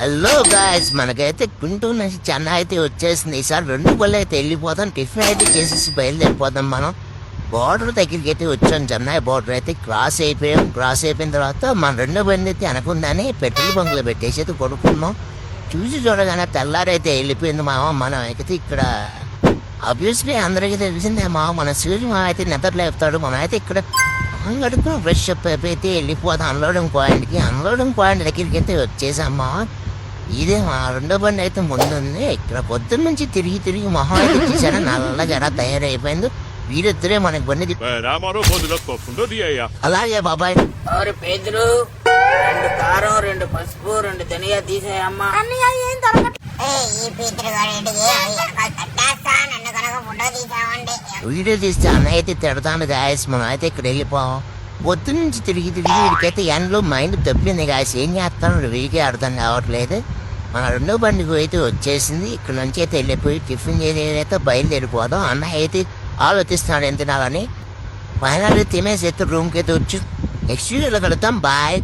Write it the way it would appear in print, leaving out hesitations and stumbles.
Hello guys, మనకైతే గుంటూరు నుంచి చెన్నై అయితే వచ్చేసింది. ఈసారి 2 బళ్ళు అయితే వెళ్ళిపోతాం. టిఫిన్ అయితే చేసేసి బయలుదేరిపోతాం. మనం బార్డర్ దగ్గరికి అయితే వచ్చాం. చెన్నై బార్డర్ అయితే క్రాస్ అయిపోయాం. క్రాస్ అయిపోయిన తర్వాత మన 2 బండి అయితే అనుకుందని పెట్రోల్ బంక్లో పెట్టేసి అయితే కొనుక్కున్నాం. చూసి చూడగానే తెల్లారైతే వెళ్ళిపోయింది మామ. మనం అయితే ఇక్కడ అబ్వియస్లీ అందరికీ తెలిసిందే మామ, మన సూర్యు మామ అయితే నిద్ర లేపుతాడు. మనం అయితే ఇక్కడ అంగడుకు ఫ్రెష్ అప్ అయితే వెళ్ళిపోతాం అన్లోడింగ్ పాయింట్కి. అన్లోడింగ్ పాయింట్ దగ్గరికి అయితే వచ్చేసాం మామ. ఇదే మా 2 బండి అయితే ముందుంది. ఇక్కడ పొద్దున్న నుంచి తిరిగి తిరిగి మొహం అయితే చూసారా నల్లగా ఎలా తయారైపోయింది. వీరిద్దరే మనకి బండి అలాగే బాబాయ్. పేదలు 2 కారం 2 పసుపు 2 ధనియా తీసేయమ్మా. వీడియో తీస్తే అన్నయ్య అయితే తిడతాను గాయస్. మనం అయితే ఇక్కడ వెళ్ళిపోం. పొద్దు నుంచి తిరిగి తిరిగి వీడికైతే ఎండలో మైండ్ తప్పింది గాయస్. ఏం చేస్తాను వీడికే అర్థం కావట్లేదు. మన 2 బండికి అయితే వచ్చేసింది. ఇక్కడ నుంచి అయితే వెళ్ళిపోయి టిఫిన్ చేసి బయలుదేరిపోదాం. అన్నయ్య అయితే ఆలోచిస్తున్నాడు ఎంత తినాలని. ఫైనల్ తినేసి అయితే రూమ్కి అయితే వచ్చి నెక్స్ట్ వీడియోలో కలుద్దాం. బాయ్.